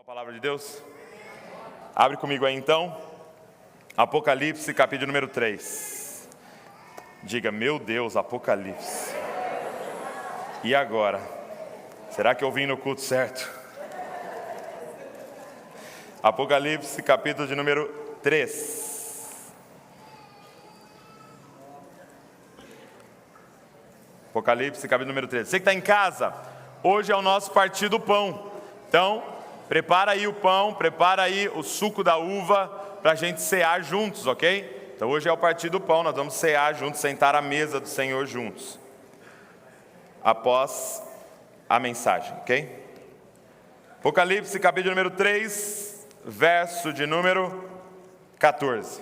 A palavra de Deus? Abre comigo aí então, Apocalipse, capítulo número 3. Diga, meu Deus, Apocalipse. E agora? Será que eu vim no culto certo? Apocalipse, capítulo de número 3. Apocalipse, capítulo número 3. Você que está em casa, hoje é o nosso partir do pão. Então, prepara aí o pão, prepara aí o suco da uva para a gente cear juntos, ok? Então hoje é o partir do pão, nós vamos cear juntos, sentar à mesa do Senhor juntos. Após a mensagem, ok? Apocalipse, capítulo número 3, verso de número 14.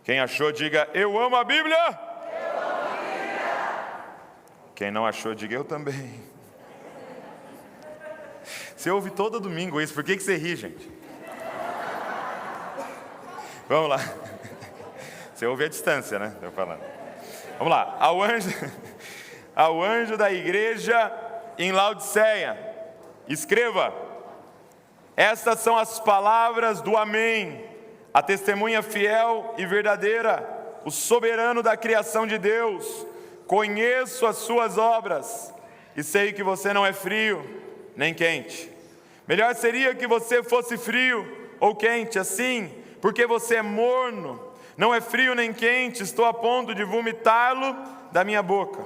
Quem achou, diga, eu amo a Bíblia. Eu amo a Bíblia. Quem não achou, diga, eu também. Você ouve todo domingo isso, por que você ri, gente? Vamos lá. Você ouve a distância, né? Estou falando. Vamos lá. Ao anjo da igreja em Laodiceia, escreva: estas são as palavras do Amém, a testemunha fiel e verdadeira, o soberano da criação de Deus. Conheço as suas obras e sei que você não é frio nem quente. Melhor seria que você fosse frio ou quente, assim, porque você é morno, não é frio nem quente, estou a ponto de vomitá-lo da minha boca.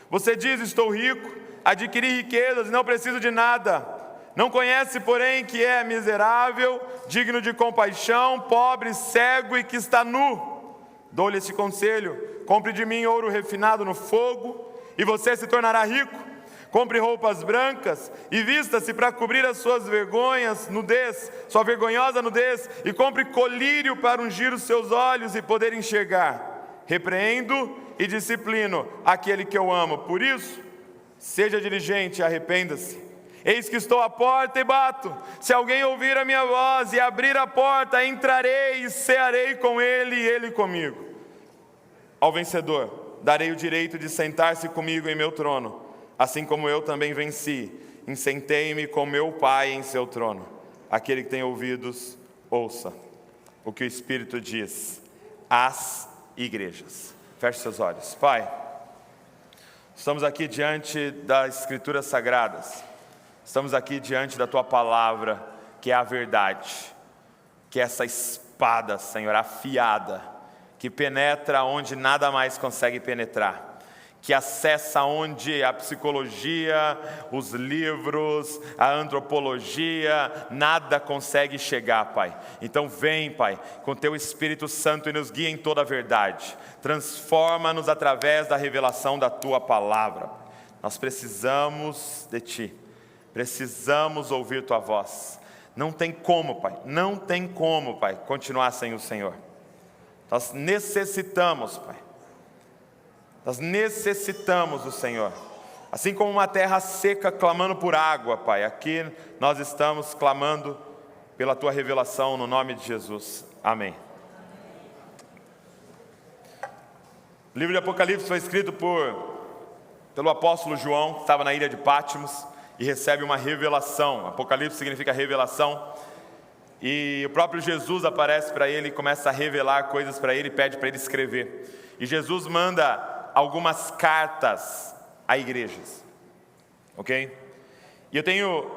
Você diz, estou rico, adquiri riquezas e não preciso de nada. Não conhece, porém, que é miserável, digno de compaixão, pobre, cego e que está nu. Dou-lhe esse conselho: compre de mim ouro refinado no fogo, e você se tornará rico. Compre roupas brancas e vista-se para cobrir as suas vergonhas, nudez, sua vergonhosa nudez, e compre colírio para ungir os seus olhos e poder enxergar. Repreendo e disciplino aquele que eu amo. Por isso, seja diligente e arrependa-se. Eis que estou à porta e bato. Se alguém ouvir a minha voz e abrir a porta, entrarei e cearei com ele e ele comigo. Ao vencedor, darei o direito de sentar-se comigo em meu trono, assim como eu também venci, e sentei-me com meu Pai em seu trono. Aquele que tem ouvidos, ouça o que o Espírito diz às igrejas. Feche seus olhos. Pai, estamos aqui diante das Escrituras Sagradas, estamos aqui diante da Tua Palavra, que é a verdade, que é essa espada, Senhor, afiada, que penetra onde nada mais consegue penetrar, que acessa onde a psicologia, os livros, a antropologia, nada consegue chegar, Pai. Então vem, Pai, com Teu Espírito Santo e nos guia em toda a verdade. Transforma-nos através da revelação da Tua Palavra. Nós precisamos de Ti, precisamos ouvir Tua voz. Não tem como, Pai, não tem como, Pai, continuar sem o Senhor. Nós necessitamos, Pai. Nós necessitamos do Senhor, assim como uma terra seca clamando por água, Pai. Aqui nós estamos clamando pela Tua revelação no nome de Jesus, amém. O livro de Apocalipse foi escrito pelo apóstolo João, que estava na ilha de Patmos, e recebe uma revelação. Apocalipse significa revelação, e o próprio Jesus aparece para ele e começa a revelar coisas para ele, pede para ele escrever, e Jesus manda algumas cartas a igrejas, ok? E eu tenho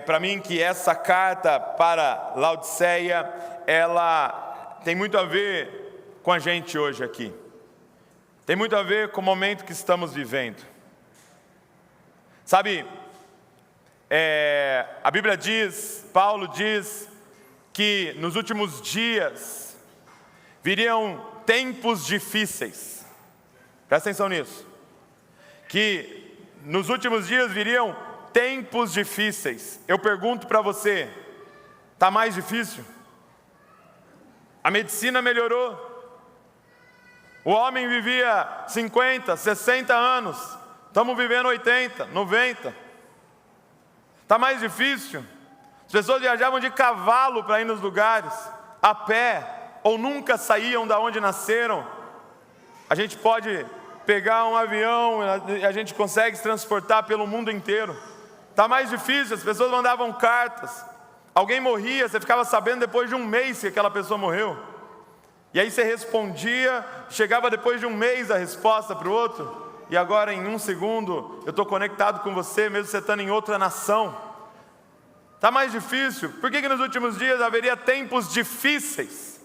para mim que essa carta para Laodiceia, ela tem muito a ver com a gente hoje aqui, tem muito a ver com o momento que estamos vivendo. Sabe, a Bíblia diz, Paulo diz, que nos últimos dias viriam tempos difíceis. Presta atenção nisso, que nos últimos dias viriam tempos difíceis. Eu pergunto para você, está mais difícil? A medicina melhorou, o homem vivia 50, 60 anos, estamos vivendo 80, 90. Está mais difícil? As pessoas viajavam de cavalo para ir nos lugares, a pé, ou nunca saíam da onde nasceram. A gente pode pegar um avião, a gente consegue se transportar pelo mundo inteiro. Está mais difícil, as pessoas mandavam cartas. Alguém morria, você ficava sabendo depois de um mês que aquela pessoa morreu. E aí você respondia, chegava depois de um mês a resposta para o outro. E agora em um segundo, eu estou conectado com você, mesmo você estando em outra nação. Está mais difícil. Por que nos últimos dias haveria tempos difíceis?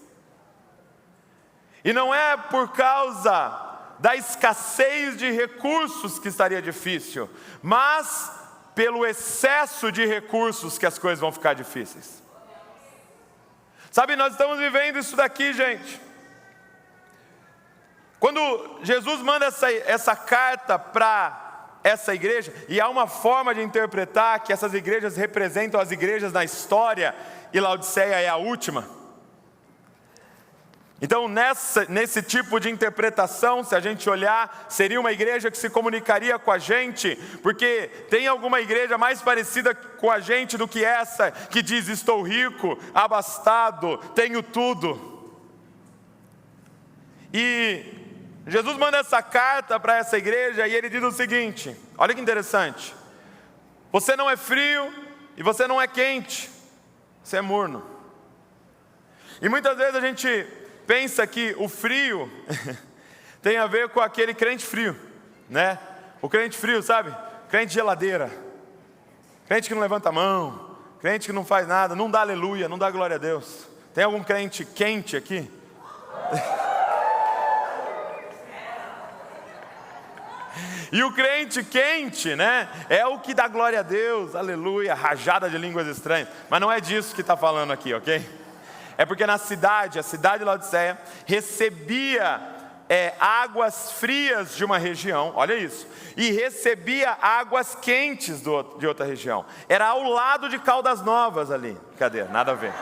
E não é por causa da escassez de recursos que estaria difícil, mas pelo excesso de recursos que as coisas vão ficar difíceis. Sabe, nós estamos vivendo isso daqui, gente. Quando Jesus manda essa carta para essa igreja, e há uma forma de interpretar que essas igrejas representam as igrejas na história, e Laodiceia é a última. Então, nesse tipo de interpretação, se a gente olhar, seria uma igreja que se comunicaria com a gente, porque tem alguma igreja mais parecida com a gente do que essa, que diz: estou rico, abastado, tenho tudo. E Jesus manda essa carta para essa igreja e ele diz o seguinte: olha que interessante, você não é frio e você não é quente, você é morno. E muitas vezes a gente pensa que o frio tem a ver com aquele crente frio, né? O crente frio, sabe? Crente geladeira, crente que não levanta a mão, crente que não faz nada, não dá aleluia, não dá glória a Deus. Tem algum crente quente aqui? E o crente quente, né? É o que dá glória a Deus, aleluia, rajada de línguas estranhas. Mas não é disso que está falando aqui, ok? É porque a cidade de Laodiceia recebia águas frias de uma região, olha isso, e recebia águas quentes de outra região. Era ao lado de Caldas Novas ali. Cadê? Nada a ver.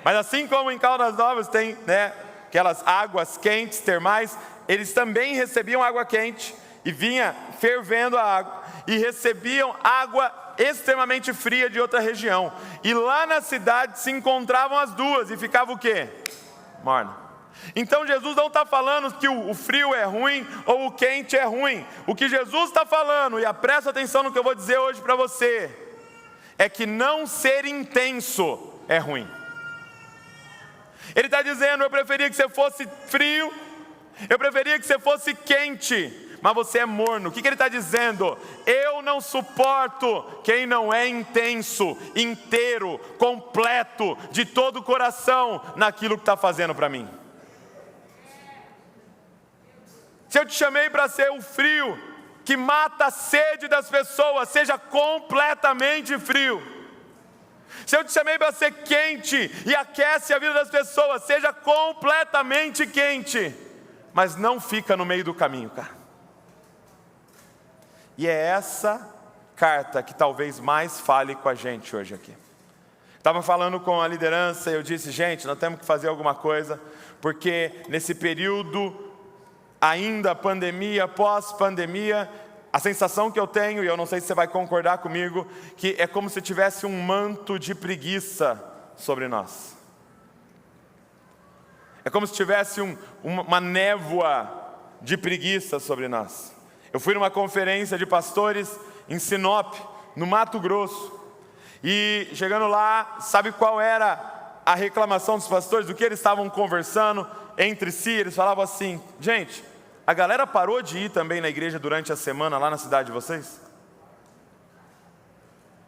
Mas assim como em Caldas Novas tem, né, aquelas águas quentes, termais, eles também recebiam água quente e vinha fervendo a água, e recebiam água extremamente fria de outra região. E lá na cidade se encontravam as duas e ficava o quê? Morno. Então Jesus não está falando que o frio é ruim ou o quente é ruim. O que Jesus está falando, e presta atenção no que eu vou dizer hoje para você, é que não ser intenso é ruim. Ele está dizendo: eu preferia que você fosse frio, eu preferia que você fosse quente, mas você é morno. O que ele está dizendo? Eu não suporto quem não é intenso, inteiro, completo, de todo o coração naquilo que está fazendo para mim. Se eu te chamei para ser o frio que mata a sede das pessoas, seja completamente frio. Se eu te chamei para ser quente e aquece a vida das pessoas, seja completamente quente, mas não fica no meio do caminho, cara. E é essa carta que talvez mais fale com a gente hoje aqui. Estava falando com a liderança e eu disse: gente, nós temos que fazer alguma coisa, porque nesse período, ainda pandemia, pós-pandemia, a sensação que eu tenho, e eu não sei se você vai concordar comigo, que é como se tivesse um manto de preguiça sobre nós. É como se tivesse uma névoa de preguiça sobre nós. Eu fui numa conferência de pastores em Sinop, no Mato Grosso, e chegando lá, sabe qual era a reclamação dos pastores? Do que eles estavam conversando entre si? Eles falavam assim: gente, a galera parou de ir também na igreja durante a semana lá na cidade de vocês?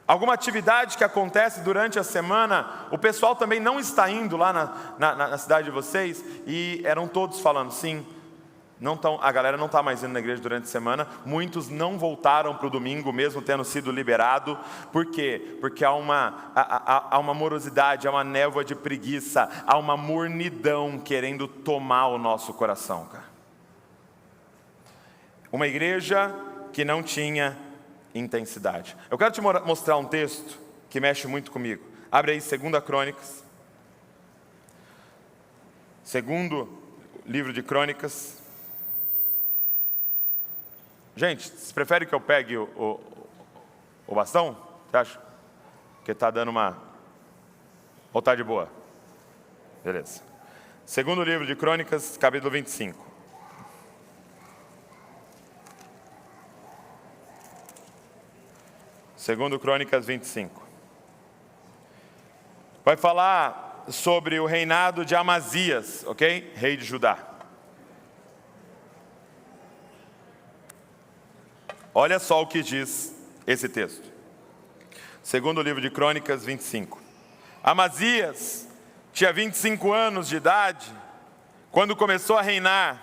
Alguma atividade que acontece durante a semana, o pessoal também não está indo lá na cidade de vocês? E eram todos falando: sim. A galera não está mais indo na igreja durante a semana. Muitos não voltaram para o domingo, mesmo tendo sido liberado. Por quê? Porque há uma morosidade, há uma névoa de preguiça, há uma mornidão querendo tomar o nosso coração, cara. Uma igreja que não tinha intensidade. Eu quero te mostrar um texto que mexe muito comigo. Abre aí 2 Crônicas. Segundo livro de Crônicas. Gente, você prefere que eu pegue o bastão? Você acha? Porque está dando uma... Ou está de boa? Beleza. Segundo livro de Crônicas, capítulo 25. Segundo Crônicas 25. Vai falar sobre o reinado de Amazias, ok? Rei de Judá. Olha só o que diz esse texto. Segundo o livro de Crônicas 25. Amazias tinha 25 anos de idade quando começou a reinar.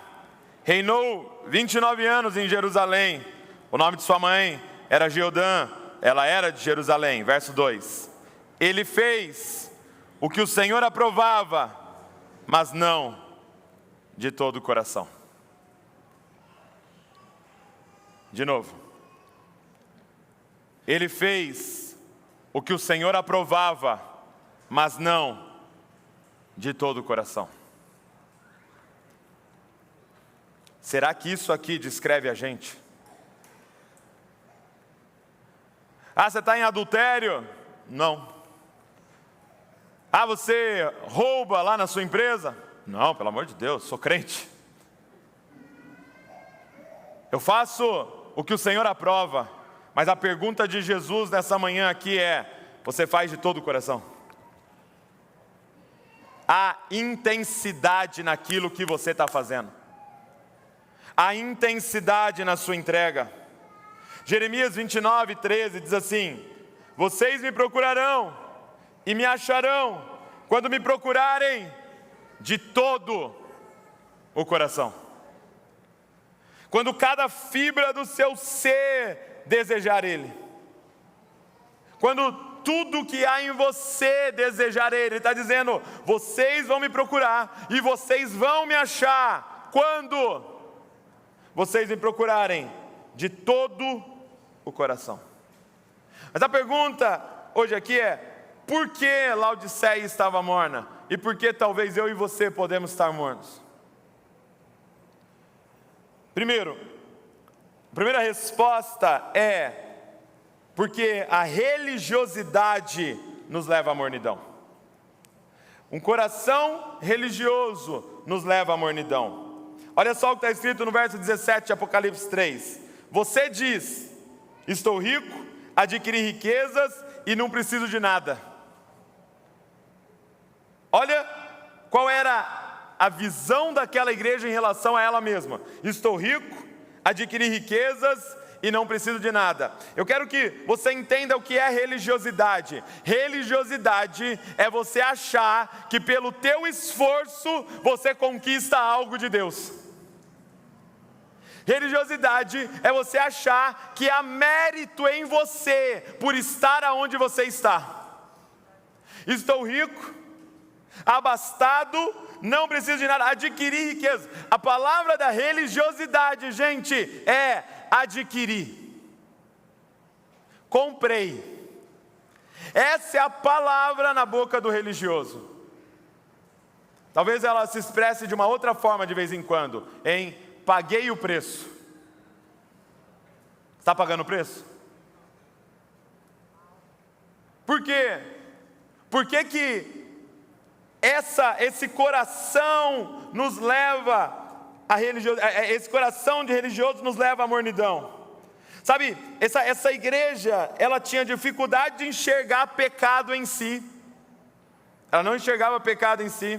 Reinou 29 anos em Jerusalém. O nome de sua mãe era Jeodã, ela era de Jerusalém. Verso 2. Ele fez o que o Senhor aprovava, mas não de todo o coração. De novo. Ele fez o que o Senhor aprovava, mas não de todo o coração. Será que isso aqui descreve a gente? Ah, você está em adultério? Não. Ah, você rouba lá na sua empresa? Não, pelo amor de Deus, sou crente. Eu faço o que o Senhor aprova, mas a pergunta de Jesus nessa manhã aqui é: você faz de todo o coração? Há intensidade naquilo que você está fazendo. Há intensidade na sua entrega. Jeremias 29, 13 diz assim: vocês me procurarão e me acharão quando me procurarem de todo o coração. Quando cada fibra do seu ser desejar Ele. Quando tudo que há em você desejar Ele. Ele está dizendo: vocês vão me procurar e vocês vão me achar quando vocês me procurarem de todo o coração. Mas a pergunta hoje aqui é: por que Laodiceia estava morna? E por que talvez eu e você podemos estar mornos? Primeiro, a primeira resposta é porque a religiosidade nos leva à mornidão. Um coração religioso nos leva à mornidão. Olha só o que está escrito no verso 17 de Apocalipse 3. Você diz: estou rico, adquiri riquezas e não preciso de nada. Olha qual era a visão daquela igreja em relação a ela mesma. Estou rico, adquiri riquezas e não preciso de nada. Eu quero que você entenda o que é religiosidade. Religiosidade é você achar que pelo teu esforço você conquista algo de Deus. Religiosidade é você achar que há mérito em você por estar aonde você está. Estou rico, abastado, não preciso de nada, adquiri riqueza. A palavra da religiosidade, gente, é adquirir. Comprei. Essa é a palavra na boca do religioso. Talvez ela se expresse de uma outra forma de vez em quando, em paguei o preço. Está pagando o preço? Por quê? Por que que esse coração nos leva a esse coração de religioso nos leva à mornidão? Sabe, essa igreja, ela tinha dificuldade de enxergar pecado em si. Ela não enxergava pecado em si.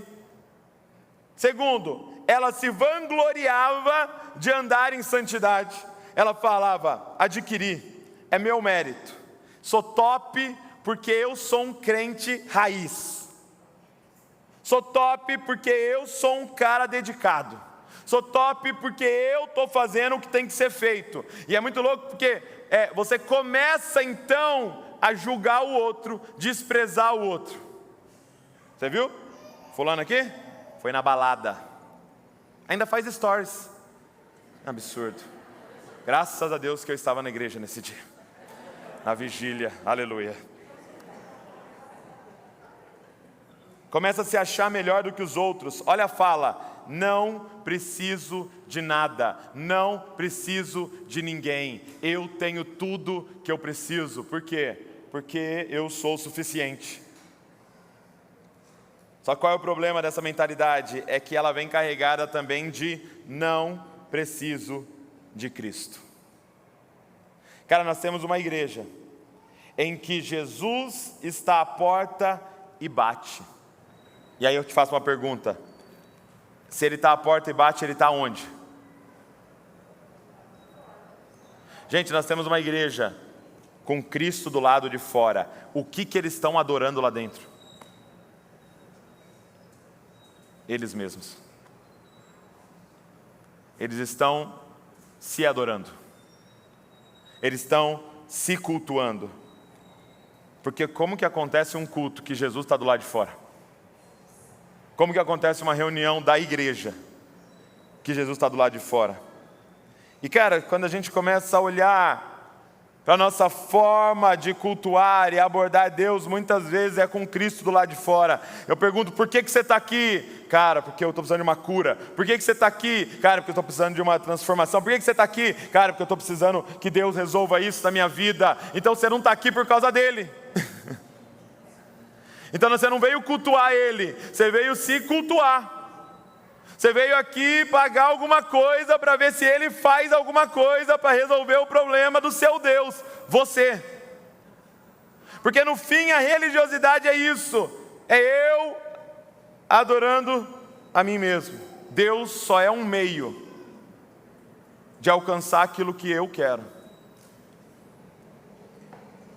Segundo, ela se vangloriava de andar em santidade. Ela falava: adquiri, é meu mérito. Sou top porque eu sou um crente raiz. Sou top porque eu sou um cara dedicado. Sou top porque eu estou fazendo o que tem que ser feito. E é muito louco porque você começa então a julgar o outro, desprezar o outro. Você viu? Fulano aqui? Foi na balada. Ainda faz stories. Absurdo. Graças a Deus que eu estava na igreja nesse dia. Na vigília. Aleluia. Começa a se achar melhor do que os outros. Olha a fala: não preciso de nada, não preciso de ninguém, eu tenho tudo que eu preciso. Por quê? Porque eu sou o suficiente. Só qual é o problema dessa mentalidade? É que ela vem carregada também de não preciso de Cristo. Cara, nós temos uma igreja em que Jesus está à porta e bate. E aí eu te faço uma pergunta: se ele está à porta e bate, ele está onde? Gente, nós temos uma igreja com Cristo do lado de fora. O que eles estão adorando lá dentro? Eles mesmos. Eles estão se adorando. Eles estão se cultuando. Porque como que acontece um culto que Jesus está do lado de fora? Como que acontece uma reunião da igreja que Jesus está do lado de fora? E cara, quando a gente começa a olhar para a nossa forma de cultuar e abordar Deus, muitas vezes é com Cristo do lado de fora. Eu pergunto: por que você está aqui? Cara, porque eu estou precisando de uma cura. Por que você está aqui? Cara, porque eu estou precisando de uma transformação. Por que você está aqui? Cara, porque eu estou precisando que Deus resolva isso na minha vida. Então você não está aqui por causa dele. Então você não veio cultuar ele, você veio se cultuar. Você veio aqui pagar alguma coisa para ver se ele faz alguma coisa para resolver o problema do seu Deus, você. Porque no fim a religiosidade é isso, é eu adorando a mim mesmo. Deus só é um meio de alcançar aquilo que eu quero.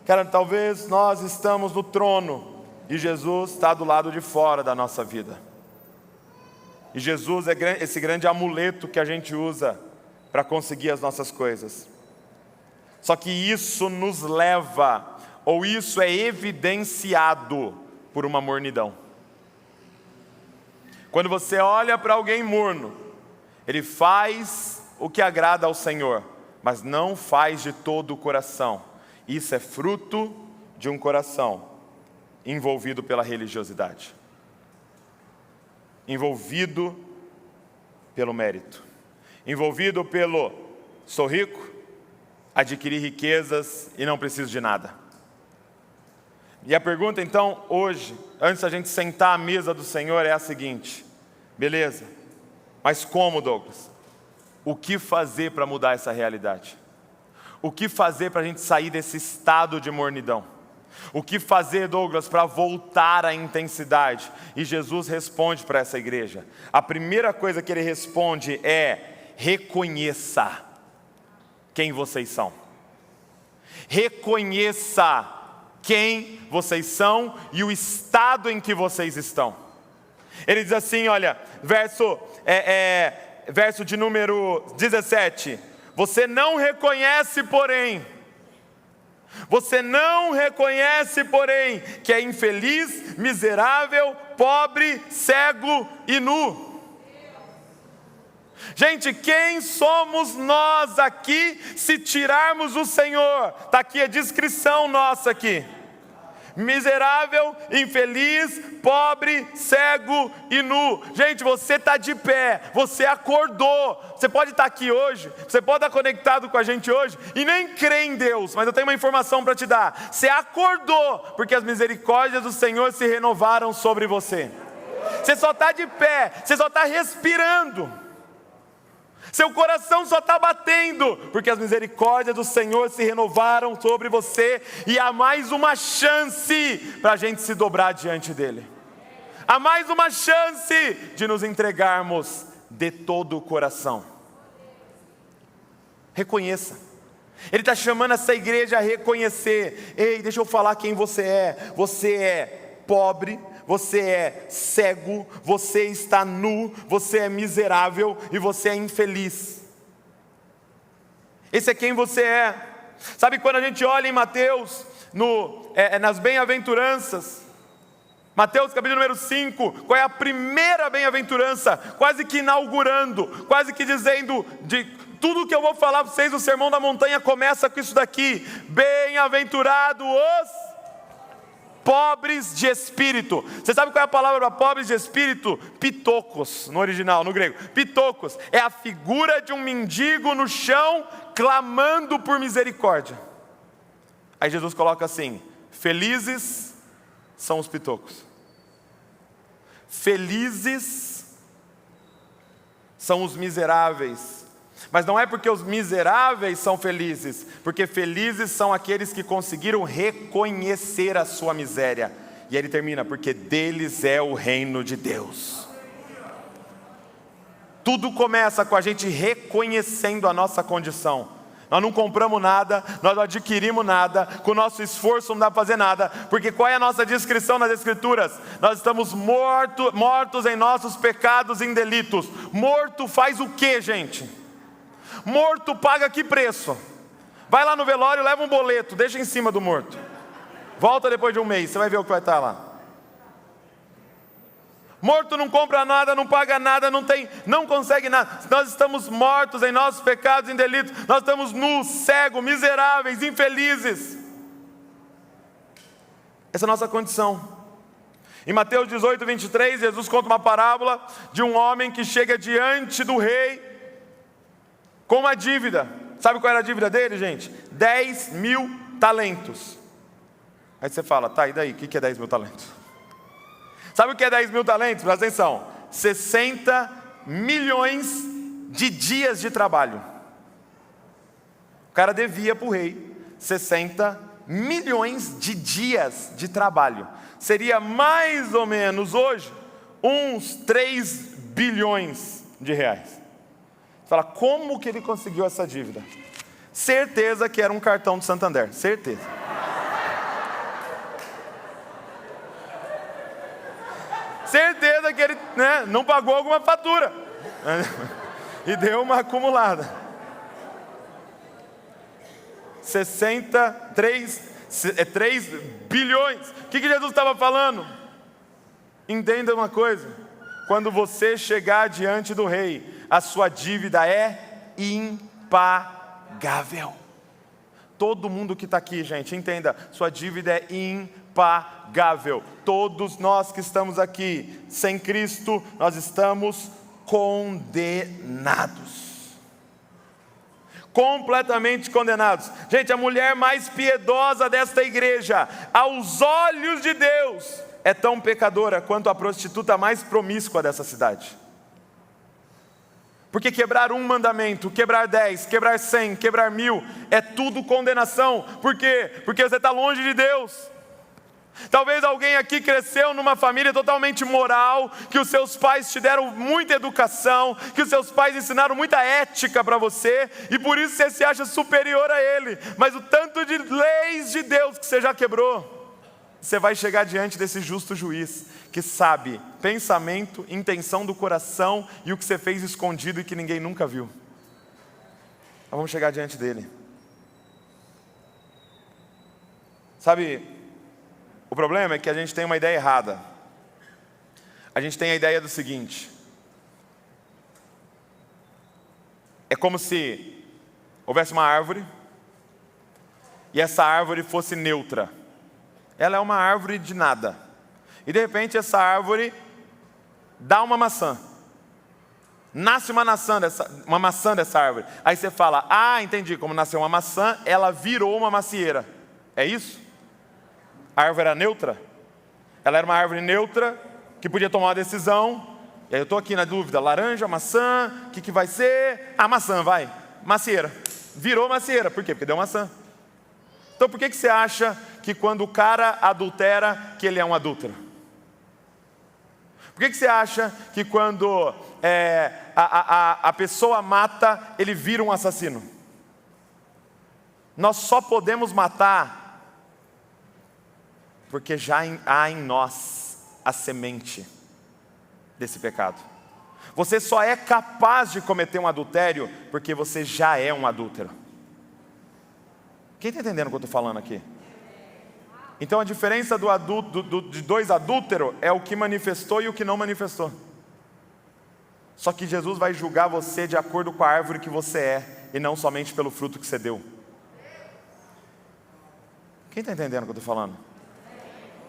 Cara, talvez nós estamos no trono e Jesus está do lado de fora da nossa vida. E Jesus é esse grande amuleto que a gente usa para conseguir as nossas coisas. Só que isso nos leva, ou isso é evidenciado por uma mornidão. Quando você olha para alguém morno, ele faz o que agrada ao Senhor, mas não faz de todo o coração. Isso é fruto de um coração envolvido pela religiosidade, envolvido pelo mérito, envolvido pelo sou rico, adquiri riquezas e não preciso de nada. E a pergunta então hoje, antes da gente sentar à mesa do Senhor, é a seguinte: beleza, mas como, Douglas? O que fazer para mudar essa realidade? O que fazer para a gente sair desse estado de mornidão? O que fazer, Douglas, para voltar à intensidade? E Jesus responde para essa igreja. A primeira coisa que ele responde é: reconheça quem vocês são. Reconheça quem vocês são e o estado em que vocês estão. Ele diz assim, olha, verso de número 17. Você não reconhece, porém, que é infeliz, miserável, pobre, cego e nu. Gente, quem somos nós aqui se tirarmos o Senhor? Está aqui a descrição nossa aqui. Miserável, infeliz, pobre, cego e nu. Gente, você está de pé, você acordou. Você pode estar aqui hoje, você pode estar conectado com a gente hoje e nem crer em Deus, mas eu tenho uma informação para te dar. Você acordou porque as misericórdias do Senhor se renovaram sobre você. Você só está de pé, você só está respirando. Seu coração só está batendo porque as misericórdias do Senhor se renovaram sobre você. E há mais uma chance para a gente se dobrar diante dEle. Há mais uma chance de nos entregarmos de todo o coração. Reconheça. Ele está chamando essa igreja a reconhecer. Ei, deixa eu falar quem você é. Você é pobre, você é cego, você está nu, você é miserável e você é infeliz. Esse é quem você é. Sabe quando a gente olha em Mateus, nas bem-aventuranças, Mateus capítulo número 5, qual é a primeira bem-aventurança? Quase que inaugurando, quase que dizendo, de tudo que eu vou falar para vocês, o Sermão da Montanha começa com isso daqui: bem-aventurado os pobres de espírito. Você sabe qual é a palavra para pobres de espírito? Pitocos, no original, no grego. Pitocos é a figura de um mendigo no chão, clamando por misericórdia. Aí Jesus coloca assim: felizes são os pitocos. Felizes são os miseráveis. Mas não é porque os miseráveis são felizes, porque felizes são aqueles que conseguiram reconhecer a sua miséria. E ele termina, porque deles é o reino de Deus. Tudo começa com a gente reconhecendo a nossa condição. Nós não compramos nada, nós não adquirimos nada, com o nosso esforço não dá para fazer nada, porque qual é a nossa descrição nas Escrituras? Nós estamos mortos em nossos pecados e em delitos. Morto faz o quê, gente? Morto paga que preço? Vai lá no velório, leva um boleto, deixa em cima do morto. Volta depois de um mês, você vai ver o que vai estar lá. Morto não compra nada, não paga nada, não consegue nada. Nós estamos mortos em nossos pecados e em delitos. Nós estamos nus, cegos, miseráveis, infelizes. Essa é a nossa condição. Em Mateus 18, 23, Jesus conta uma parábola de um homem que chega diante do rei com uma dívida. Sabe qual era a dívida dele, gente? 10.000 talentos. Aí você fala, tá, e daí? O que é 10.000 talentos? Sabe o que é 10.000 talentos? Presta atenção. 60 milhões de dias de trabalho. O cara devia para o rei 60 milhões de dias de trabalho. Seria mais ou menos hoje uns 3 bilhões de reais. Você fala, como que ele conseguiu essa dívida? Certeza que era um cartão do Santander, certeza. Certeza que ele não pagou alguma fatura e deu uma acumulada. 3 bilhões. O que Jesus estava falando? Entenda uma coisa: quando você chegar diante do rei, a sua dívida é impagável. Todo mundo que está aqui, gente, entenda, sua dívida é impagável. Todos nós que estamos aqui, sem Cristo, nós estamos condenados. Completamente condenados. Gente, a mulher mais piedosa desta igreja, aos olhos de Deus, é tão pecadora quanto a prostituta mais promíscua dessa cidade. Porque quebrar um mandamento, quebrar 10, quebrar 100, quebrar 1000, é tudo condenação. Por quê? Porque você está longe de Deus. Talvez alguém aqui cresceu numa família totalmente moral, que os seus pais te deram muita educação, que os seus pais ensinaram muita ética para você, e por isso você se acha superior a ele. Mas o tanto de leis de Deus que você já quebrou, você vai chegar diante desse justo juiz, que sabe pensamento, intenção do coração e o que você fez escondido e que ninguém nunca viu. Nós vamos chegar diante dele. Sabe, o problema é que a gente tem uma ideia errada. A gente tem a ideia do seguinte: é como se houvesse uma árvore e essa árvore fosse neutra. Ela é uma árvore de nada. E de repente essa árvore dá uma maçã. Nasce uma maçã dessa árvore. Aí você fala, entendi, como nasceu uma maçã, ela virou uma macieira. É isso? A árvore era neutra? Ela era uma árvore neutra, que podia tomar uma decisão. E aí eu estou aqui na dúvida, laranja, maçã, o que vai ser? Maçã, vai. Macieira. Virou macieira. Por quê? Porque deu maçã. Então por que você acha que quando o cara adultera, que ele é um adúltero? Por que você acha que quando a pessoa mata, ele vira um assassino? Nós só podemos matar porque já há em nós a semente desse pecado. Você só é capaz de cometer um adultério porque você já é um adúltero. Quem está entendendo o que eu estou falando aqui? Então a diferença de dois adúlteros é o que manifestou e o que não manifestou. Só que Jesus vai julgar você de acordo com a árvore que você é, e não somente pelo fruto que você deu. Quem está entendendo o que eu estou falando?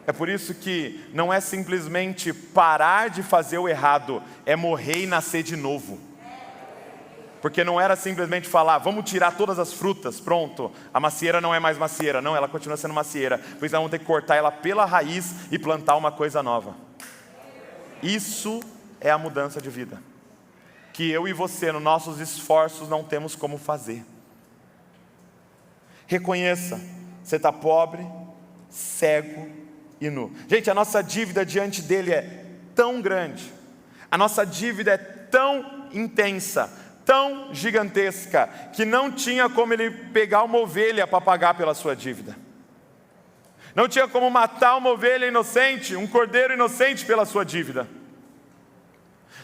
É por isso que não é simplesmente parar de fazer o errado, é morrer e nascer de novo. Porque não era simplesmente falar, vamos tirar todas as frutas, pronto, a macieira não é mais macieira. Não, ela continua sendo macieira. Por isso nós vamos ter que cortar ela pela raiz e plantar uma coisa nova. Isso é a mudança de vida. que eu e você, nos nossos esforços, não temos como fazer. Reconheça, você está pobre, cego e nu. Gente, a nossa dívida diante dele é tão grande, a nossa dívida é tão intensa, tão gigantesca, que não tinha como ele pegar uma ovelha para pagar pela sua dívida. Não tinha como matar uma ovelha inocente, um cordeiro inocente pela sua dívida.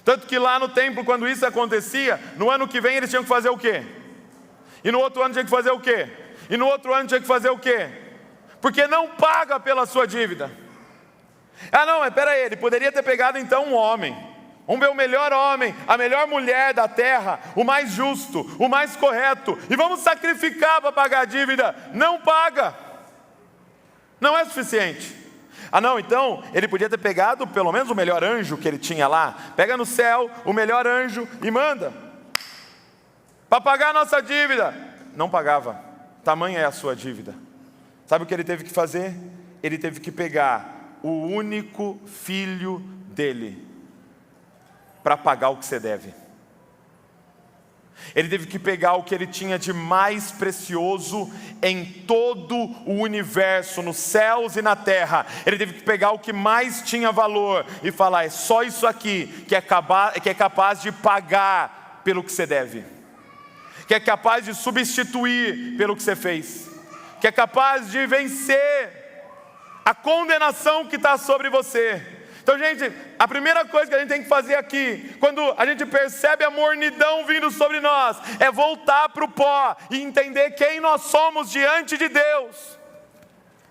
Tanto que lá no templo, quando isso acontecia, no ano que vem eles tinham que fazer o quê? E no outro ano tinha que fazer o quê? E no outro ano tinha que fazer o quê? Porque não paga pela sua dívida. Ah não, mas peraí, ele poderia ter pegado então um homem, o melhor homem, a melhor mulher da terra, o mais justo, o mais correto, e vamos sacrificar para pagar a dívida. Não paga, não é suficiente. Ah não, então ele podia ter pegado pelo menos o melhor anjo que ele tinha lá. Pega no céu o melhor anjo e manda para pagar a nossa dívida. Não pagava, tamanha é a sua dívida. Sabe o que ele teve que fazer? Ele teve que pegar o único filho dele para pagar o que você deve. Ele teve que pegar o que ele tinha de mais precioso em todo o universo, nos céus e na terra. Ele teve que pegar o que mais tinha valor e falar: é só isso aqui que é capaz de pagar pelo que você deve, que é capaz de substituir pelo que você fez, que é capaz de vencer a condenação que está sobre você. Então, gente, a primeira coisa que a gente tem que fazer aqui, quando a gente percebe a mornidão vindo sobre nós, é voltar para o pó e entender quem nós somos diante de Deus.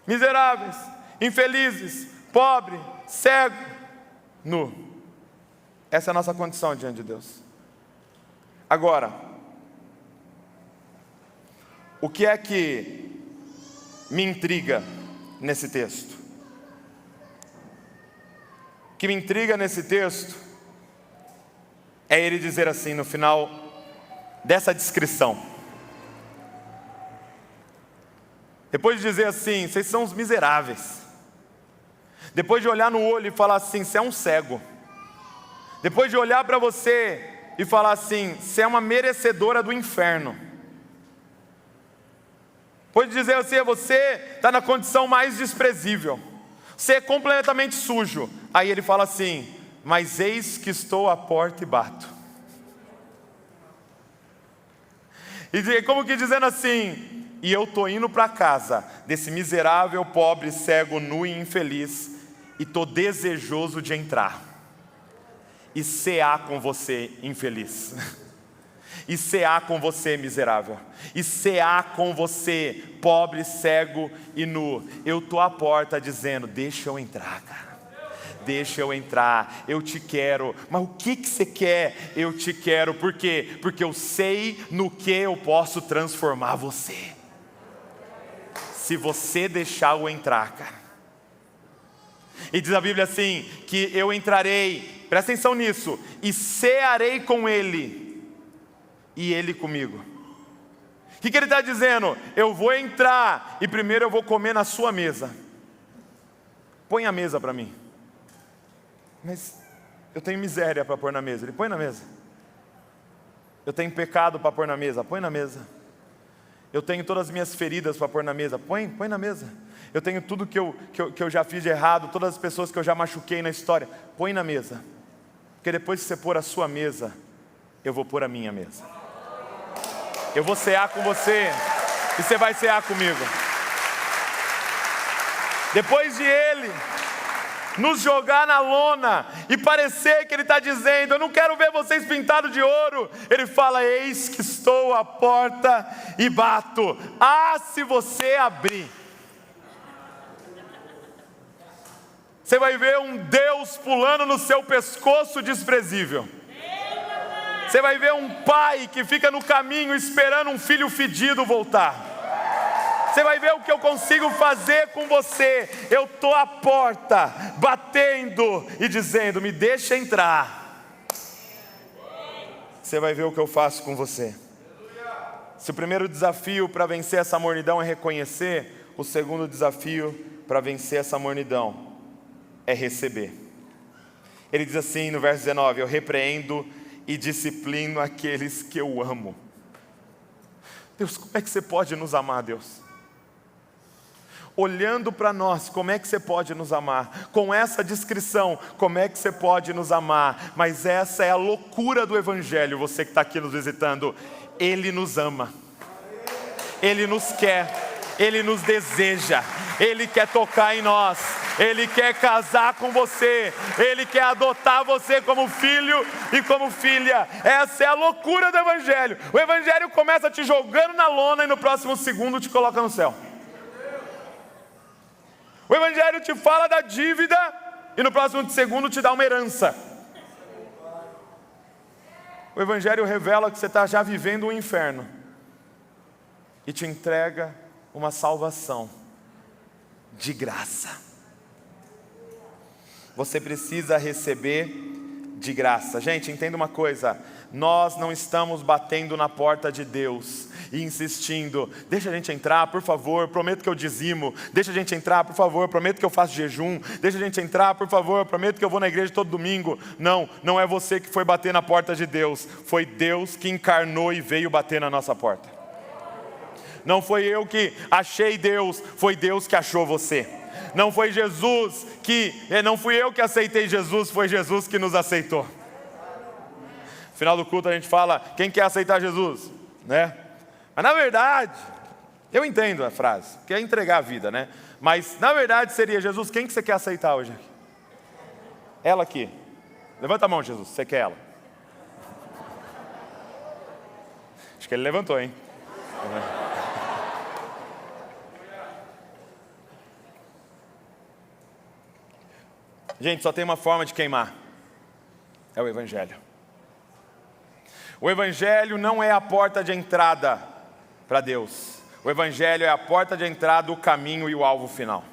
Miseráveis, infelizes, pobre, cego, nu. Essa é a nossa condição diante de Deus. Agora, o que é que me intriga nesse texto? O que me intriga nesse texto é ele dizer assim no final dessa descrição. Depois de dizer assim: vocês são os miseráveis. Depois de olhar no olho e falar assim: você é um cego. Depois de olhar para você e falar assim: você é uma merecedora do inferno. Depois de dizer assim: você está na condição mais desprezível, você é completamente sujo. Aí ele fala assim: mas eis que estou à porta e bato. E como que dizendo assim: e eu estou indo para casa desse miserável, pobre, cego, nu e infeliz, e estou desejoso de entrar e cear com você, infeliz, e cear com você, miserável, e cear com você, pobre, cego e nu. Eu estou à porta dizendo: deixa eu entrar, cara, deixa eu entrar, eu te quero. Mas o que você quer? Eu te quero. Por quê? Porque eu sei no que eu posso transformar você, se você deixar eu entrar, cara. E diz a Bíblia assim, que eu entrarei, presta atenção nisso, e cearei com ele, e ele comigo. O que ele está dizendo? Eu vou entrar, e primeiro eu vou comer na sua mesa. Põe a mesa para mim. Mas eu tenho miséria para pôr na mesa. Ele: põe na mesa. Eu tenho pecado para pôr na mesa. Põe na mesa. Eu tenho todas as minhas feridas para pôr na mesa. Põe na mesa. Eu tenho tudo que eu já fiz de errado, todas as pessoas que eu já machuquei na história. Põe na mesa. Porque depois que você pôr a sua mesa, eu vou pôr a minha mesa. Eu vou cear com você e você vai cear comigo. Depois de ele nos jogar na lona e parecer que ele está dizendo: eu não quero ver vocês pintados de ouro, ele fala: eis que estou à porta e bato. Ah, se você abrir, você vai ver um Deus pulando no seu pescoço desprezível. Você vai ver um pai que fica no caminho esperando um filho fedido voltar. Você vai ver o que eu consigo fazer com você. Eu estou à porta, batendo e dizendo: me deixa entrar. Você vai ver o que eu faço com você. Se o primeiro desafio para vencer essa mornidão é reconhecer, o segundo desafio para vencer essa mornidão é receber. Ele diz assim no verso 19: eu repreendo e disciplino aqueles que eu amo. Deus, como é que você pode nos amar, Deus? Olhando para nós, como é que você pode nos amar? Com essa descrição, como é que você pode nos amar? Mas essa é a loucura do Evangelho, você que está aqui nos visitando. Ele nos ama, Ele nos quer, Ele nos deseja, Ele quer tocar em nós, Ele quer casar com você, Ele quer adotar você como filho e como filha. Essa é a loucura do Evangelho. O Evangelho começa te jogando na lona e no próximo segundo te coloca no céu. O Evangelho te fala da dívida e no próximo segundo te dá uma herança. O Evangelho revela que você está já vivendo um inferno e te entrega uma salvação de graça. Você precisa receber de graça. Gente, entenda uma coisa: nós não estamos batendo na porta de Deus e insistindo, deixa a gente entrar, por favor, prometo que eu dizimo, deixa a gente entrar, por favor, prometo que eu faço jejum, deixa a gente entrar, por favor, prometo que eu vou na igreja todo domingo. Não, não é você que foi bater na porta de Deus, foi Deus que encarnou e veio bater na nossa porta. Não foi eu que achei Deus, foi Deus que achou você. Não foi Jesus não fui eu que aceitei Jesus, foi Jesus que nos aceitou. No final do culto a gente fala, quem quer aceitar Jesus? Né? Mas na verdade, eu entendo a frase, quer entregar a vida, né? Mas na verdade seria, Jesus, quem que você quer aceitar hoje? Ela aqui. Levanta a mão, Jesus, você quer ela? Acho que ele levantou, hein? Gente, só tem uma forma de queimar. É o Evangelho. O Evangelho não é a porta de entrada para Deus. O Evangelho é a porta de entrada, o caminho e o alvo final.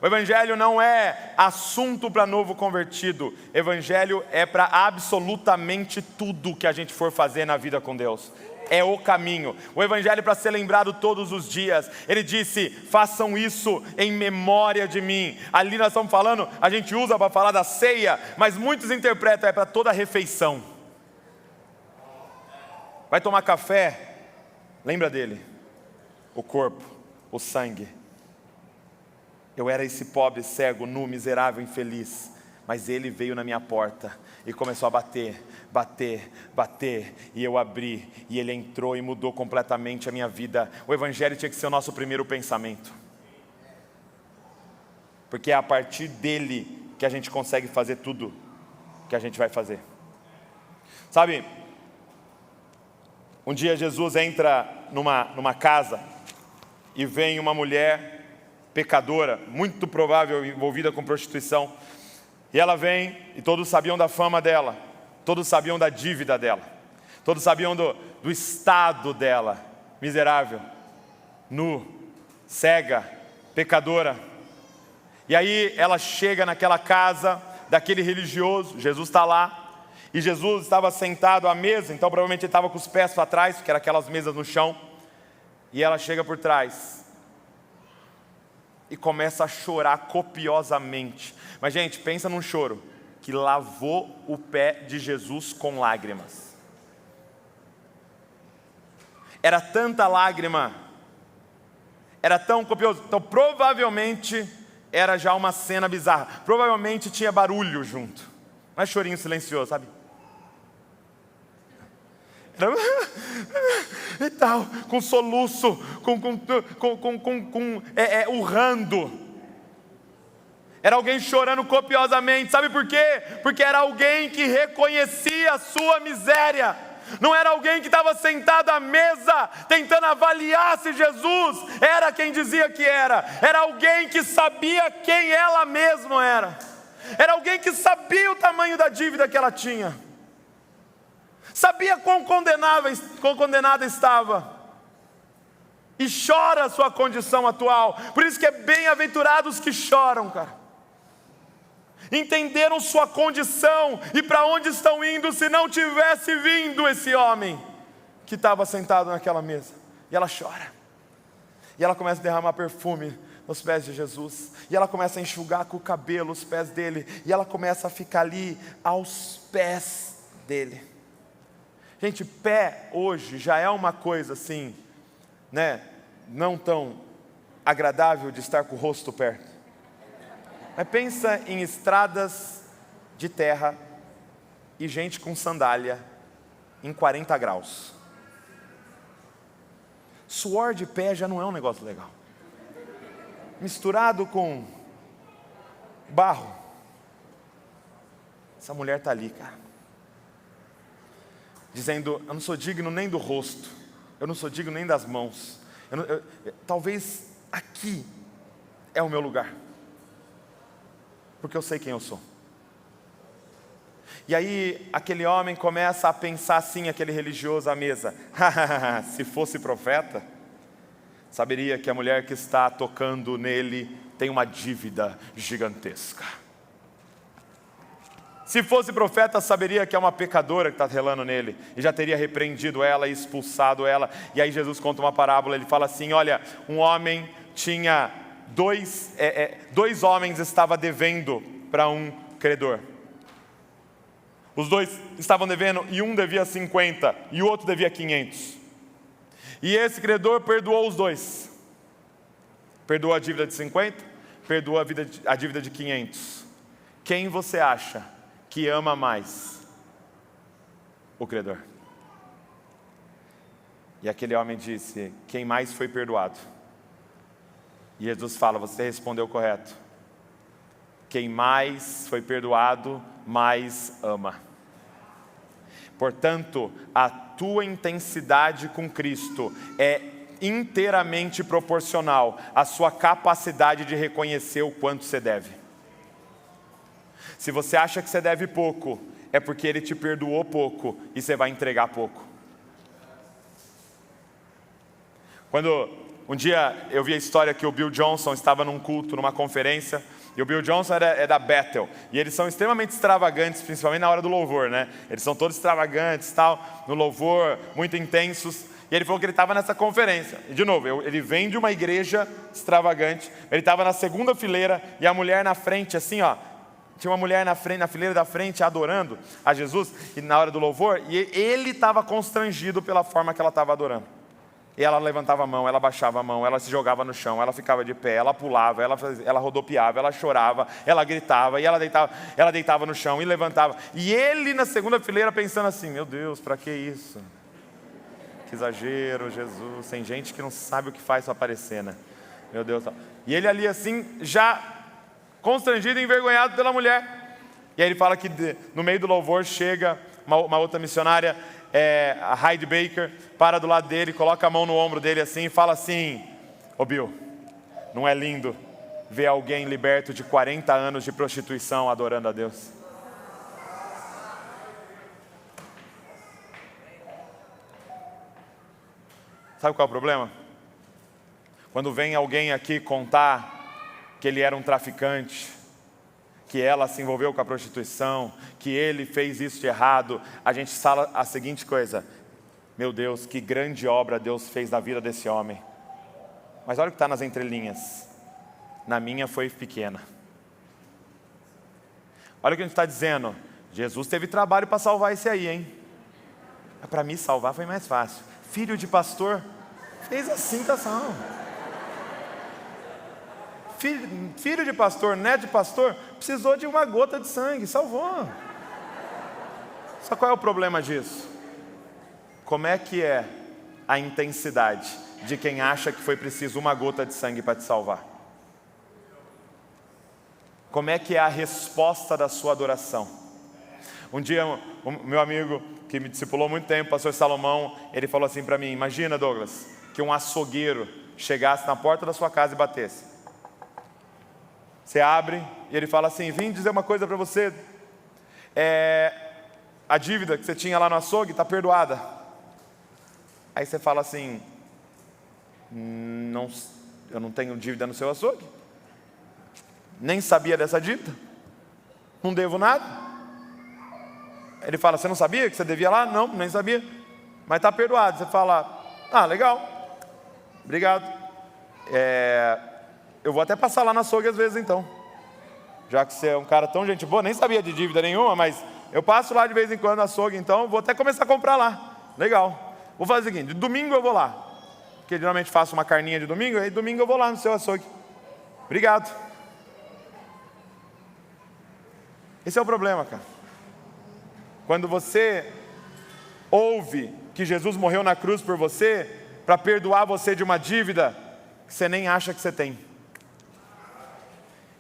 O Evangelho não é assunto para novo convertido. Evangelho é para absolutamente tudo que a gente for fazer na vida com Deus. É o caminho. O Evangelho é para ser lembrado todos os dias. Ele disse, façam isso em memória de mim. Ali nós estamos falando, a gente usa para falar da ceia, mas muitos interpretam, é para toda a refeição. Vai tomar café, lembra dele, o corpo, o sangue. Eu era esse pobre, cego, nu, miserável, infeliz, mas ele veio na minha porta e começou a bater, e eu abri, e ele entrou e mudou completamente a minha vida. O Evangelho tinha que ser o nosso primeiro pensamento, porque é a partir dele que a gente consegue fazer tudo que a gente vai fazer. Sabe, um dia Jesus entra numa casa e vem uma mulher pecadora, muito provável envolvida com prostituição, e ela vem e todos sabiam da fama dela, todos sabiam da dívida dela, todos sabiam do estado dela, miserável, nu, cega, pecadora. E aí ela chega naquela casa daquele religioso, Jesus está lá, e Jesus estava sentado à mesa, então provavelmente ele estava com os pés para trás, porque eram aquelas mesas no chão, e ela chega por trás e começa a chorar copiosamente. Mas gente, pensa num choro que lavou o pé de Jesus com lágrimas. Era tanta lágrima, era tão copioso, então provavelmente era já uma cena bizarra, provavelmente tinha barulho junto, não é chorinho silencioso, sabe? E tal, com soluço, urrando. Era alguém chorando copiosamente. Sabe por quê? Porque era alguém que reconhecia a sua miséria. Não era alguém que estava sentado à mesa tentando avaliar se Jesus era quem dizia que era. Era alguém que sabia quem ela mesma era. Era alguém que sabia o tamanho da dívida que ela tinha. Sabia quão condenada estava. E chora a sua condição atual. Por isso que é bem-aventurados que choram, cara. Entenderam sua condição e para onde estão indo se não tivesse vindo esse homem que estava sentado naquela mesa. E ela chora. E ela começa a derramar perfume nos pés de Jesus. E ela começa a enxugar com o cabelo os pés dele. E ela começa a ficar ali aos pés dele. Gente, pé hoje já é uma coisa assim, né, não tão agradável de estar com o rosto perto. Mas pensa em estradas de terra e gente com sandália em 40 graus. Suor de pé já não é um negócio legal. Misturado com barro. Essa mulher está ali, cara, dizendo: eu não sou digno nem do rosto, eu não sou digno nem das mãos, talvez aqui é o meu lugar, porque eu sei quem eu sou. E aí aquele homem começa a pensar assim, aquele religioso à mesa: se fosse profeta, saberia que a mulher que está tocando nele tem uma dívida gigantesca. Se fosse profeta, saberia que é uma pecadora que está relando nele, e já teria repreendido ela e expulsado ela. E aí Jesus conta uma parábola, ele fala assim: olha, um homem tinha dois homens estavam devendo para um credor. Os dois estavam devendo, e um devia 50 e o outro devia 500. E esse credor perdoou os dois. Perdoou a dívida de 50, perdoou a dívida de 500. Quem você acha que ama mais? O credor. E aquele homem disse: quem mais foi perdoado? E Jesus fala: você respondeu correto. Quem mais foi perdoado, mais ama. Portanto, a tua intensidade com Cristo é inteiramente proporcional à sua capacidade de reconhecer o quanto você deve. Se você acha que você deve pouco, é porque Ele te perdoou pouco e você vai entregar pouco. Quando um dia eu vi a história que o Bill Johnson estava num culto, numa conferência, e o Bill Johnson é da Bethel, e eles são extremamente extravagantes, principalmente na hora do louvor, né? Eles são todos extravagantes, tal, no louvor, muito intensos. E ele falou que ele estava nessa conferência. E de novo, ele vem de uma igreja extravagante, ele estava na segunda fileira, e a mulher na frente, assim, ó, tinha uma mulher na fileira da frente adorando a Jesus, e na hora do louvor, e ele estava constrangido pela forma que ela estava adorando. E ela levantava a mão, ela baixava a mão, ela se jogava no chão, ela ficava de pé, ela pulava, ela rodopiava, ela chorava, ela gritava, e ela deitava no chão e levantava. E ele na segunda fileira pensando assim: meu Deus, para que isso? Que exagero, Jesus. Tem gente que não sabe o que faz para aparecer, né? Meu Deus. E ele ali assim, já constrangido e envergonhado pela mulher. E aí ele fala que no meio do louvor chega uma outra missionária, a Heidi Baker, para do lado dele, coloca a mão no ombro dele assim e fala assim: ô Bill, não é lindo ver alguém liberto de 40 anos de prostituição adorando a Deus? Sabe qual é o problema? Quando vem alguém aqui contar que ele era um traficante, que ela se envolveu com a prostituição, que ele fez isso de errado, a gente fala a seguinte coisa: meu Deus, que grande obra Deus fez na vida desse homem. Mas olha o que está nas entrelinhas: na minha foi pequena. Olha o que a gente está dizendo: Jesus teve trabalho para salvar esse aí, hein? Para me salvar foi mais fácil. Filho de pastor, fez assim, tá salvo. Filho de pastor, neto de pastor, precisou de uma gota de sangue, salvou. Só qual é o problema disso? Como é que é a intensidade de quem acha que foi preciso uma gota de sangue para te salvar? Como é que é a resposta da sua adoração? Um dia, o meu amigo que me discipulou há muito tempo, o pastor Salomão, ele falou assim para mim: imagina, Douglas, que um açougueiro chegasse na porta da sua casa e batesse. Você abre e ele fala assim: vim dizer uma coisa para você, a dívida que você tinha lá no açougue está perdoada. Aí você fala assim: não, eu não tenho dívida no seu açougue, nem sabia dessa dívida, não devo nada. Ele fala: você não sabia que você devia lá? Não, nem sabia, mas está perdoado. Você fala: ah, legal, obrigado, eu vou até passar lá no açougue às vezes então, já que você é um cara tão gente boa, nem sabia de dívida nenhuma, mas eu passo lá de vez em quando no açougue, então vou até começar a comprar lá. Legal. Vou fazer o seguinte, domingo eu vou lá. Porque geralmente faço uma carninha de domingo, aí domingo eu vou lá no seu açougue. Obrigado. Esse é o problema, cara. Quando você ouve que Jesus morreu na cruz por você, para perdoar você de uma dívida que você nem acha que você tem.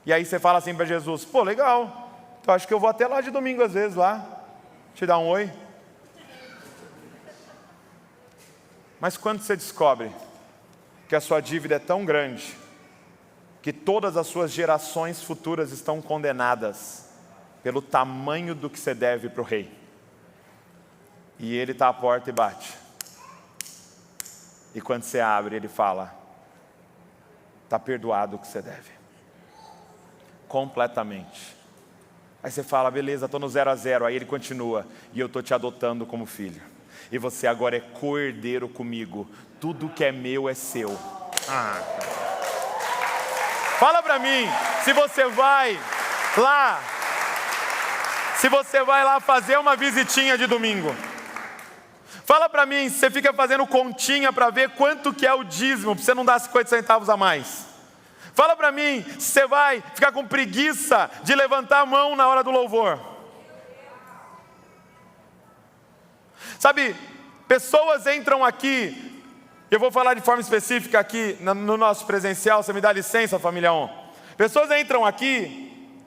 E aí você fala assim para Jesus, pô, legal, então acho que eu vou até lá de domingo às vezes lá, te dar um oi. Mas quando você descobre que a sua dívida é tão grande, que todas as suas gerações futuras estão condenadas pelo tamanho do que você deve para o rei, e ele está à porta e bate, e quando você abre ele fala, está perdoado o que você deve, completamente. Aí você fala, beleza, estou no 0-0, aí ele continua, e eu estou te adotando como filho, e você agora é co-herdeiro comigo, tudo que é meu é seu. Fala para mim, se você vai lá fazer uma visitinha de domingo, fala para mim, se você fica fazendo continha para ver quanto que é o dízimo, para você não dar 50 centavos a mais. Fala para mim, se você vai ficar com preguiça de levantar a mão na hora do louvor. Sabe, pessoas entram aqui, eu vou falar de forma específica aqui no nosso presencial, você me dá licença, família On. Pessoas entram aqui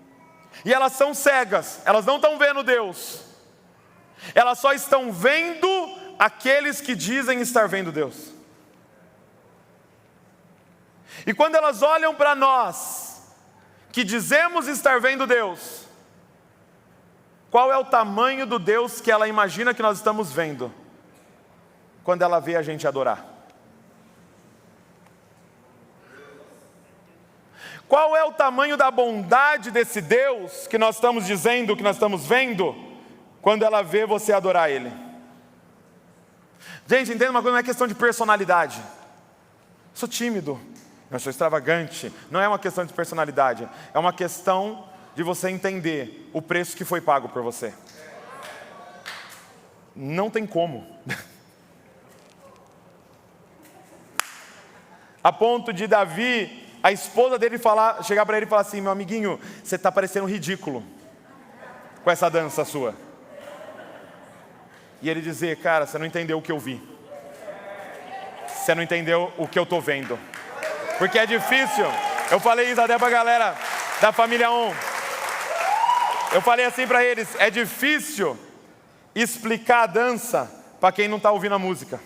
e elas são cegas, elas não estão vendo Deus, elas só estão vendo aqueles que dizem estar vendo Deus. E quando elas olham para nós, que dizemos estar vendo Deus, qual é o tamanho do Deus que ela imagina que nós estamos vendo, quando ela vê a gente adorar? Qual é o tamanho da bondade desse Deus que nós estamos dizendo, que nós estamos vendo, quando ela vê você adorar Ele? Gente, entenda uma coisa, não é questão de personalidade. Eu sou tímido, eu sou extravagante, não é uma questão de personalidade, é uma questão de você entender o preço que foi pago por você. Não tem como. A ponto de Davi, a esposa dele chegar para ele e falar assim, meu amiguinho, você está parecendo ridículo com essa dança sua. E ele dizer, cara, você não entendeu o que eu vi. Você não entendeu o que eu estou vendo. Porque é difícil, eu falei isso até para a galera da família On. Eu falei assim para eles, é difícil explicar a dança para quem não está ouvindo a música.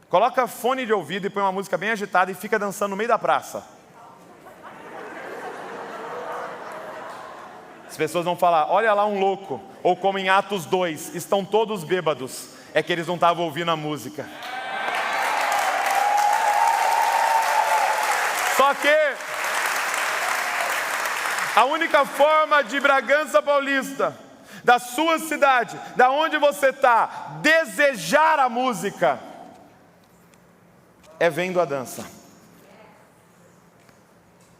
Coloca fone de ouvido e põe uma música bem agitada e fica dançando no meio da praça. As pessoas vão falar, olha lá um louco. Ou como em Atos 2, estão todos bêbados. É que eles não estavam ouvindo a música. Só que a única forma de Bragança Paulista, da sua cidade, da onde você está, desejar a música, é vendo a dança.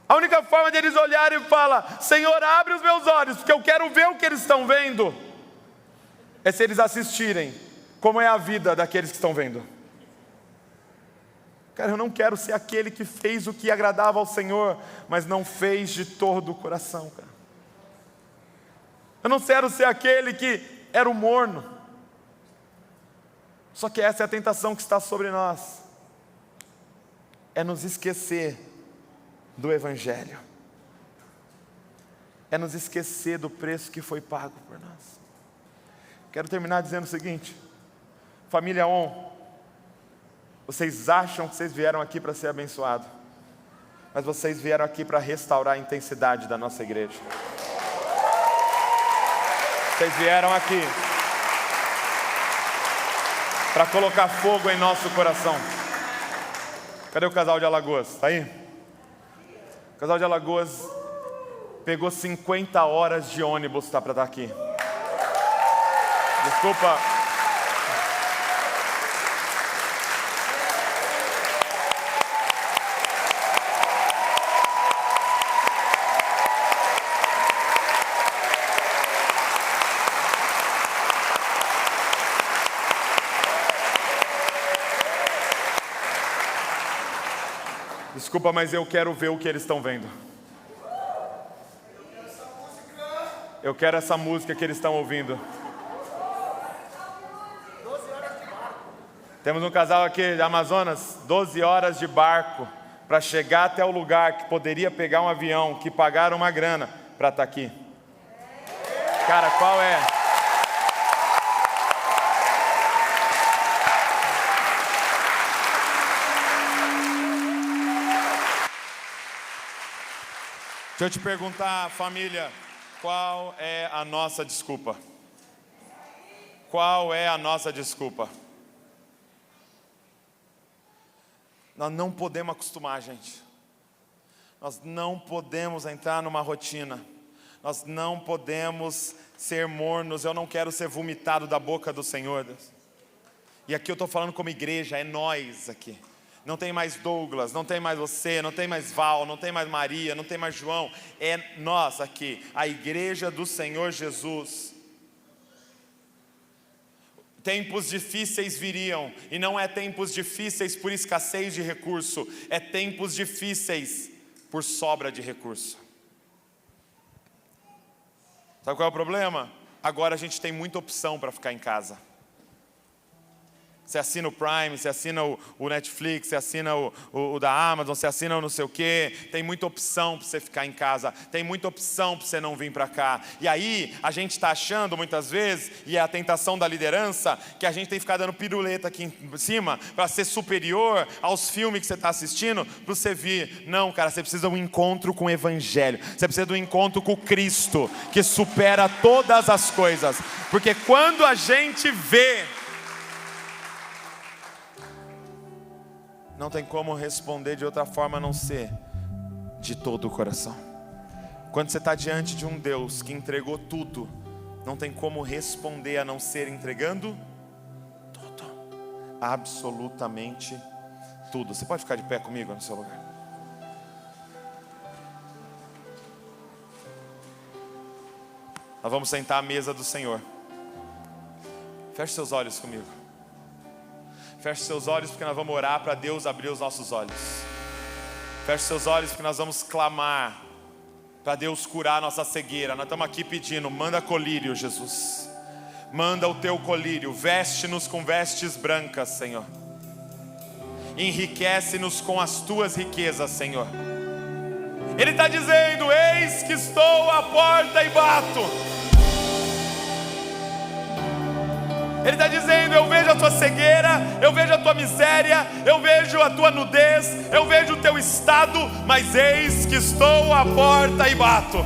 A única forma de eles olharem e falar, Senhor, abre os meus olhos, porque eu quero ver o que eles estão vendo, é se eles assistirem como é a vida daqueles que estão vendo. Cara, eu não quero ser aquele que fez o que agradava ao Senhor, mas não fez de todo o coração, cara. Eu não quero ser aquele que era o morno. Só que essa é a tentação que está sobre nós. É nos esquecer do Evangelho. É nos esquecer do preço que foi pago por nós. Quero terminar dizendo o seguinte, família On, vocês acham que vocês vieram aqui para ser abençoados, mas vocês vieram aqui para restaurar a intensidade da nossa igreja. Vocês vieram aqui para colocar fogo em nosso coração. Cadê o casal de Alagoas? Está aí? O casal de Alagoas pegou 50 horas de ônibus para estar aqui. Desculpa. Desculpa, mas eu quero ver o que eles estão vendo. Eu quero essa música que eles estão ouvindo. Temos um casal aqui de Amazonas, 12 horas de barco para chegar até o lugar que poderia pegar um avião, que pagaram uma grana para estar aqui. Cara, qual é? Deixa eu te perguntar, família, qual é a nossa desculpa? Qual é a nossa desculpa? Nós não podemos acostumar, gente. Nós não podemos entrar numa rotina. Nós não podemos ser mornos. Eu não quero ser vomitado da boca do Senhor. E aqui eu estou falando como igreja, é nós aqui. Não tem mais Douglas, não tem mais você, não tem mais Val, não tem mais Maria, não tem mais João. É nós aqui, a igreja do Senhor Jesus. Tempos difíceis viriam, e não é tempos difíceis por escassez de recurso, é tempos difíceis por sobra de recurso. Sabe qual é o problema? Agora a gente tem muita opção para ficar em casa. Você assina o Prime, você assina o Netflix, você assina o da Amazon, você assina o não sei o quê. Tem muita opção para você ficar em casa, tem muita opção para você não vir para cá. E aí, a gente está achando muitas vezes, e é a tentação da liderança, que a gente tem que ficar dando piruleta aqui em cima, para ser superior aos filmes que você está assistindo, para você vir. Não, cara, você precisa de um encontro com o Evangelho. Você precisa de um encontro com Cristo, que supera todas as coisas. Porque quando a gente vê, não tem como responder de outra forma a não ser de todo o coração. Quando você está diante de um Deus que entregou tudo, não tem como responder a não ser entregando tudo, absolutamente tudo. Você pode ficar de pé comigo no seu lugar? Nós vamos sentar à mesa do Senhor. Feche seus olhos comigo. Feche seus olhos porque nós vamos orar para Deus abrir os nossos olhos. Feche seus olhos porque nós vamos clamar para Deus curar a nossa cegueira. Nós estamos aqui pedindo, manda colírio, Jesus. Manda o teu colírio, veste-nos com vestes brancas, Senhor. Enriquece-nos com as tuas riquezas, Senhor. Ele está dizendo, eis que estou à porta e bato. Ele está dizendo, eu vejo a tua cegueira, eu vejo a tua miséria, eu vejo a tua nudez, eu vejo o teu estado, mas eis que estou à porta e bato.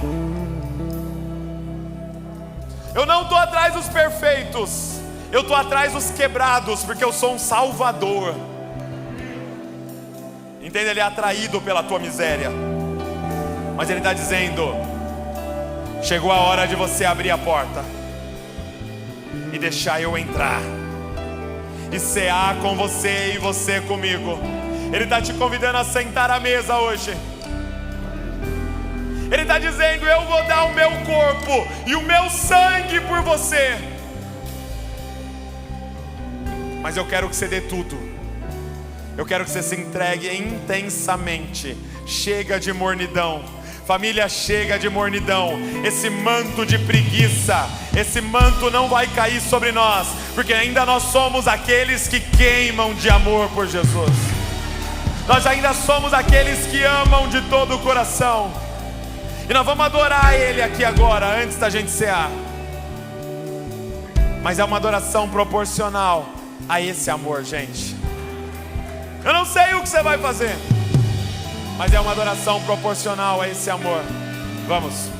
Eu não estou atrás dos perfeitos, eu estou atrás dos quebrados, porque eu sou um salvador. Entende? Ele é atraído pela tua miséria, mas ele está dizendo, chegou a hora de você abrir a porta e deixar eu entrar e cear com você e você comigo. Ele está te convidando a sentar à mesa hoje. Ele está dizendo, eu vou dar o meu corpo e o meu sangue por você, mas eu quero que você dê tudo. Eu quero que você se entregue intensamente. Chega de mornidão. Família, chega de mornidão. Esse manto de preguiça, esse manto não vai cair sobre nós, porque ainda nós somos aqueles que queimam de amor por Jesus. Nós ainda somos aqueles que amam de todo o coração. E nós vamos adorar Ele aqui agora, antes da gente cear. Mas é uma adoração proporcional a esse amor, gente. Eu não sei o que você vai fazer, mas é uma adoração proporcional a esse amor. Vamos.